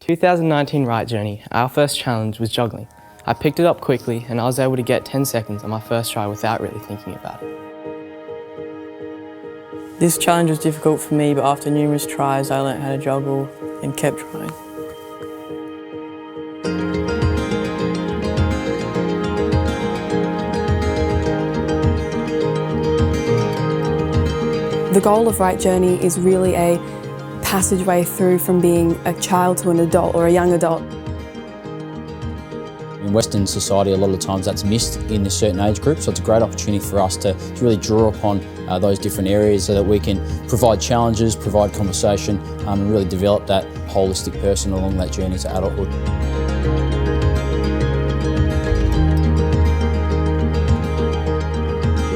2019 Rite journey, our first challenge was juggling. I picked it up quickly and I was able to get 10 seconds on my first try without really thinking about it. This challenge was difficult for me, but after numerous tries I learnt how to juggle and kept trying. The goal of Rite Journey is really a passageway through from being a child to an adult or a young adult. In Western society, a lot of the times that's missed in a certain age group, so it's a great opportunity for us to really draw upon those different areas so that we can provide challenges, provide conversation, and really develop that holistic person along that journey to adulthood.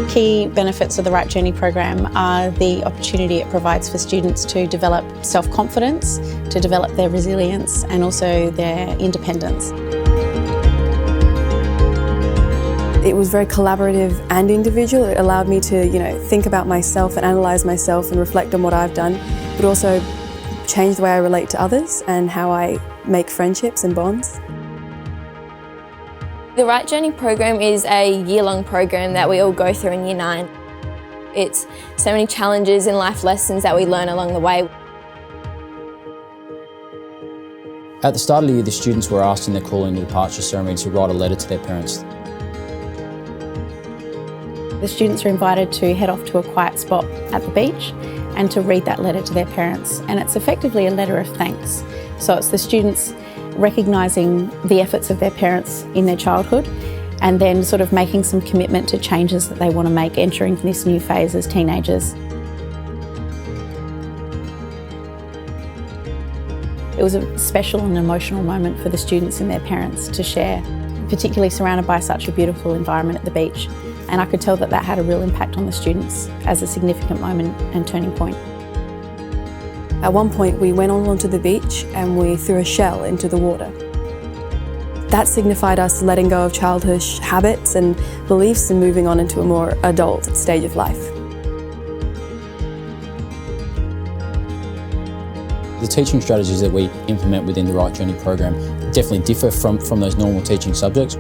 Key benefits of the Rite Journey program are the opportunity it provides for students to develop self-confidence, to develop their resilience and also their independence. It was very collaborative and individual. It allowed me to, think about myself and analyse myself and reflect on what I've done, but also change the way I relate to others and how I make friendships and bonds. The Rite Journey program is a year-long program that we all go through in Year 9. It's so many challenges and life lessons that we learn along the way. At the start of the year, the students were asked in their calling to departure ceremony to write a letter to their parents. The students are invited to head off to a quiet spot at the beach and to read that letter to their parents, and it's effectively a letter of thanks. So it's the students recognising the efforts of their parents in their childhood and then sort of making some commitment to changes that they want to make entering this new phase as teenagers. It was a special and emotional moment for the students and their parents to share, particularly surrounded by such a beautiful environment at the beach. And I could tell that that had a real impact on the students as a significant moment and turning point. At one point we went onto the beach and we threw a shell into the water. That signified us letting go of childish habits and beliefs and moving on into a more adult stage of life. The teaching strategies that we implement within the Rite Journey program definitely differ from those normal teaching subjects.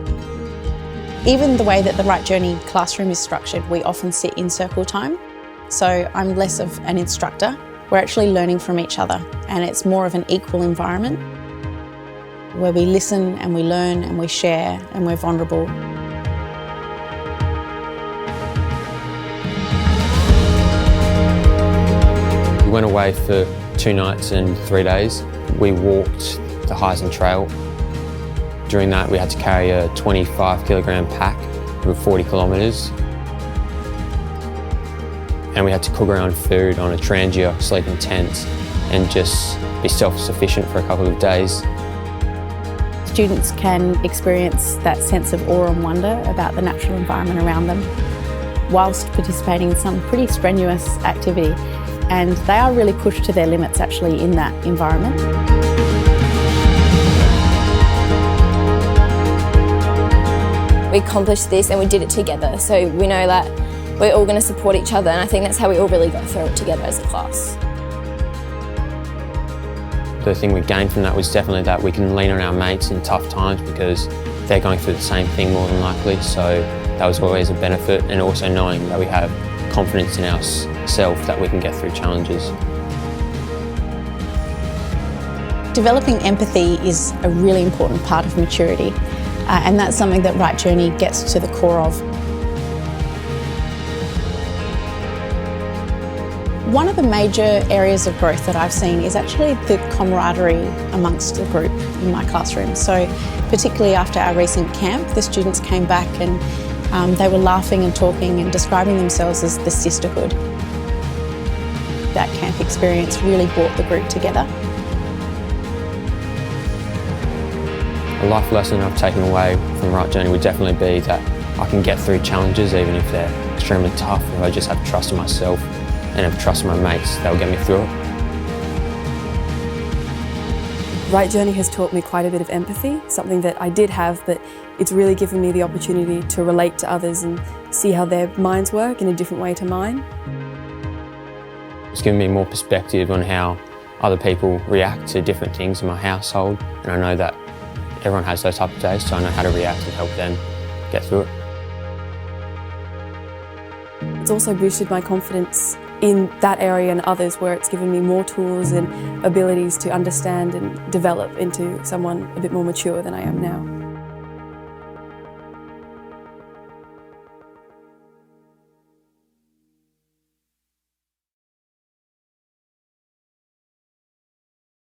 Even the way that the Rite Journey classroom is structured, we often sit in circle time. So I'm less of an instructor. We're actually learning from each other, and it's more of an equal environment where we listen and we learn and we share and we're vulnerable. We went away for 2 nights and 3 days. We walked the Highs Trail. During that we had to carry a 25 kilogram pack for 40 kilometres. And we had to cook our own food on a trangia, sleep in tents, and just be self-sufficient for a couple of days. Students can experience that sense of awe and wonder about the natural environment around them whilst participating in some pretty strenuous activity, and they are really pushed to their limits actually in that environment. We accomplished this and we did it together, so we know that we're all going to support each other, and I think that's how we all really got through it together as a class. The thing we gained from that was definitely that we can lean on our mates in tough times because they're going through the same thing more than likely, so that was always a benefit, and also knowing that we have confidence in ourselves that we can get through challenges. Developing empathy is a really important part of maturity, and that's something that Rite Journey gets to the core of. One of the major areas of growth that I've seen is actually the camaraderie amongst the group in my classroom. So particularly after our recent camp, the students came back and they were laughing and talking and describing themselves as the sisterhood. That camp experience really brought the group together. A life lesson I've taken away from Rite Journey would definitely be that I can get through challenges even if they're extremely tough, if I just have trust in myself and have trust in my mates, they'll get me through it. Rite Journey has taught me quite a bit of empathy, something that I did have, but it's really given me the opportunity to relate to others and see how their minds work in a different way to mine. It's given me more perspective on how other people react to different things in my household, and I know that everyone has those type of days, so I know how to react and help them get through it. It's also boosted my confidence in that area and others, where it's given me more tools and abilities to understand and develop into someone a bit more mature than I am now.